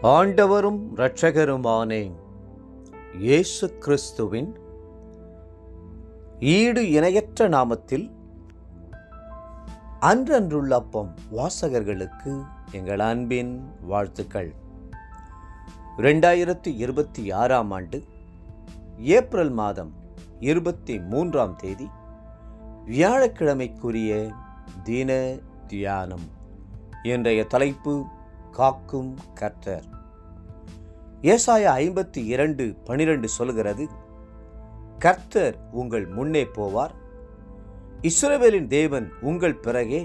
ஆண்டவரும் இரட்சகருமானே இயேசு கிறிஸ்துவின் ஈடு இணையற்ற நாமத்தில் அன்றன்றுள்ள அப்பம் வாசகர்களுக்கு எங்கள் அன்பின் வாழ்த்துக்கள். 2026 ஆண்டு ஏப்ரல் மாதம் 23 தேதி வியாழக்கிழமைக்குரிய தின தியானம். இன்றைய தலைப்பு காக்கும் கர்த்தர். ஏசாயா 52:12 சொல்கிறது, கர்த்தர் உங்கள் முன்னே போவார், இஸ்ரவேலின் தேவன் உங்கள் பிறகே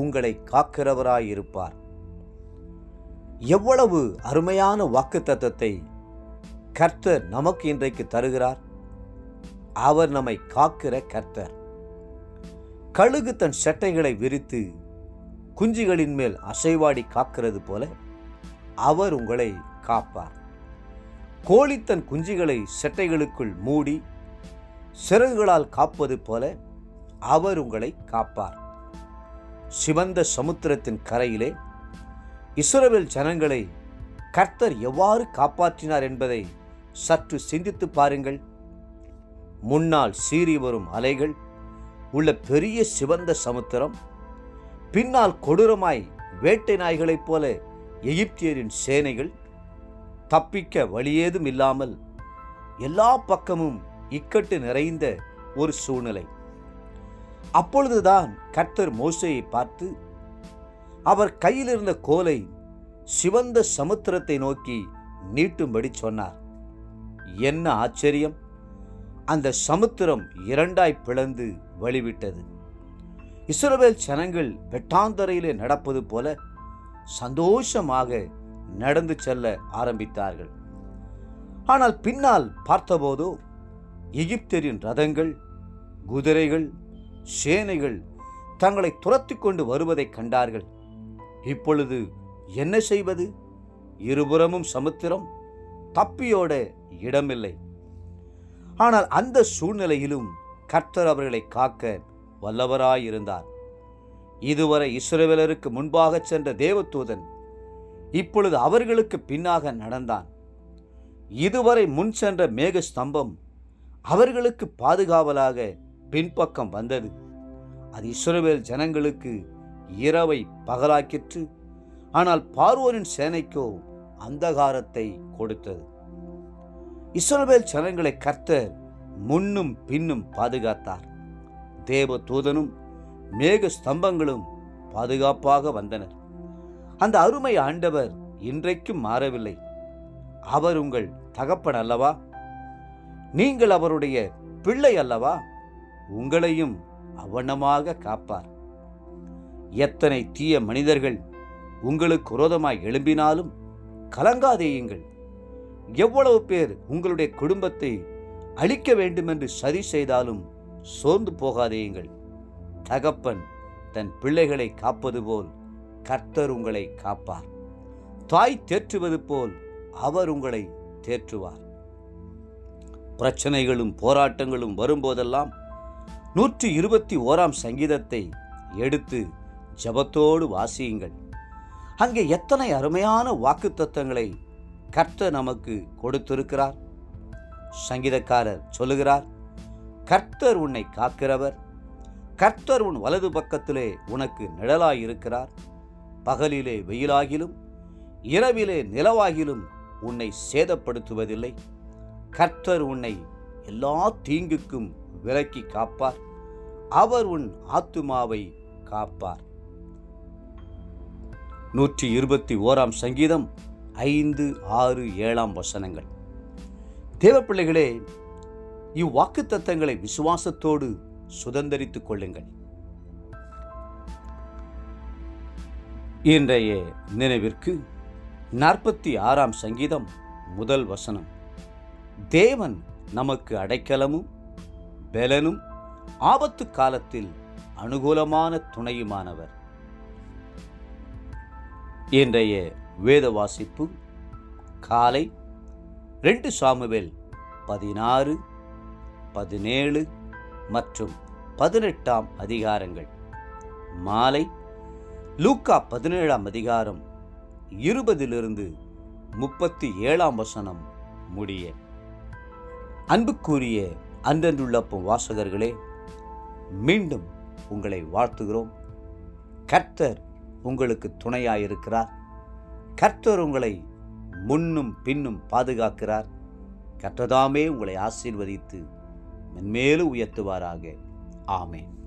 உங்களை காக்கிறவராயிருப்பார். எவ்வளவு அருமையான வாக்குத்தத்தத்தை கர்த்தர் நமக்கு இன்றைக்கு தருகிறார். அவர் நம்மை காக்கிற கர்த்தர். கழுகு தன் செட்டைகளை விரித்து குஞ்சுகளின் மேல் அசைவாடி காக்கிறது போல அவர் உங்களை காப்பார். கோழி தன் குஞ்சுகளை செட்டைகளுக்குள் மூடி சிறகுகளால் காப்பது போல அவர் உங்களை காப்பார். சிவந்த சமுத்திரத்தின் கரையிலே இஸ்ரவேல் ஜனங்களை கர்த்தர் எவ்வாறு காப்பாற்றினார் என்பதை சற்று சிந்தித்து பாருங்கள். முன்னால் சீறி வரும் அலைகள் உள்ள பெரிய சிவந்த சமுத்திரம், பின்னால் கொடூரமாய் வேட்டை நாய்களைப் போல எகிப்தியரின் சேனைகள், தப்பிக்க வழியேதும் இல்லாமல் எல்லா பக்கமும் இக்கட்டு நிறைந்த ஒரு சூழ்நிலை. அப்பொழுதுதான் கர்த்தர் மோசேயை பார்த்து அவர் கையில் இருந்த கோலை சிவந்த சமுத்திரத்தை நோக்கி நீட்டும்படி சொன்னார். என்ன ஆச்சரியம்! அந்த சமுத்திரம் இரண்டாய் பிளந்து வழிவிட்டது. இஸ்ரவேல் ஜனங்கள் வெட்டாந்தரையிலே நடப்பது போல சந்தோஷமாக நடந்து செல்ல ஆரம்பித்தார்கள். ஆனால் பின்னால் பார்த்தபோதோ எகிப்தியரின் ரதங்கள், குதிரைகள், சேனைகள் தங்களை துரத்தி கொண்டு வருவதை கண்டார்கள். இப்பொழுது என்ன செய்வது? இருபுறமும் சமுத்திரம், தப்பியோட இடமில்லை. ஆனால் அந்த சூழ்நிலையிலும் கர்த்தர் அவர்களை காக்க வல்லவராயிருந்தார். இதுவரை இஸ்ரவேலருக்கு முன்பாக சென்ற தேவதூதன் இப்பொழுது அவர்களுக்கு பின்னாக நடந்தான். இதுவரை முன் சென்ற மேக ஸ்தம்பம் அவர்களுக்கு பாதுகாவலாக பின்பக்கம் வந்தது. அது இஸ்ரவேல் ஜனங்களுக்கு இரவை பகலாக்கிற்று. ஆனால் பார்வோனின் சேனைக்கோ அந்தகாரத்தை கொடுத்தது. இஸ்ரவேல் ஜனங்களை கர்த்தர் முன்னும் பின்னும் பாதுகாத்தார். தேவ தூதனும் மேக ஸ்தம்பங்களும் பாதுகாப்பாக வந்தனர். அந்த அருமை ஆண்டவர் இன்றைக்கும் மாறவில்லை. அவர் உங்கள் தகப்பன் அல்லவா? நீங்கள் அவருடைய பிள்ளை அல்லவா? உங்களையும் அவனமாக காப்பார். எத்தனை தீய மனிதர்கள் உங்களுக்கு விரோதமாய் எழும்பினாலும் கலங்காதேயுங்கள். எவ்வளவு பேர் உங்களுடைய குடும்பத்தை அழிக்க வேண்டுமென்று சதி செய்தாலும் சோர்ந்து போகாதேயுங்கள். தகப்பன் தன் பிள்ளைகளை காப்பது போல் கர்த்தர் உங்களை காப்பார். தாய் தேற்றுவது போல் அவர் உங்களை தேற்றுவார். பிரச்சனைகளும் போராட்டங்களும் வரும்போதெல்லாம் 121 சங்கீதத்தை எடுத்து ஜெபத்தோடு வாசியுங்கள். அங்கே எத்தனை அருமையான வாக்குத்தத்தங்களை கர்த்தர் நமக்கு கொடுத்திருக்கிறார். சங்கீதக்காரர் சொல்லுகிறார், கர்த்தர் உன்னை காக்கிறவர், கர்த்தர் உன் வலது பக்கத்திலே உனக்கு நிழலாயிருக்கிறார். பகலிலே வெயிலாகிலும் இரவிலே நிலவாகிலும் உன்னை சேதப்படுத்துவதில்லை. கர்த்தர் உன்னை எல்லா தீங்குக்கும் விலக்கி காப்பார். அவர் உன் ஆத்துமாவை காப்பார். 121 சங்கீதம் 5, 6, 7 வசனங்கள். தேவப்பிள்ளைகளே, இவ்வாக்குத்தத்தங்களை விசுவாசத்தோடு சுதந்தரித்துக் கொள்ளுங்கள். இன்றைய நினைவிற்கு 46 சங்கீதம் 1 வசனம். தேவன் நமக்கு அடைக்கலமும் பெலனும் ஆபத்து காலத்தில் அனுகூலமான துணையுமானவர். இன்றைய வேத வாசிப்பு காலை 2 சாமுவேல் 16, 17 மற்றும் 18 அதிகாரங்கள். மாலை லூக்கா 17 அதிகாரம் 20 37 முடிய. அன்புக்குரிய அன்றன்றுள்ளப்பம் வாசகர்களே, மீண்டும் உங்களை வாழ்த்துகிறோம். கர்த்தர் உங்களுக்கு துணையாயிருக்கிறார். கர்த்தர் உங்களை முன்னும் பின்னும் பாதுகாக்கிறார். கர்த்தர்தாமே உங்களை ஆசீர்வதித்து மென்மேலும் உயர்த்துவாராக. ஆமென்.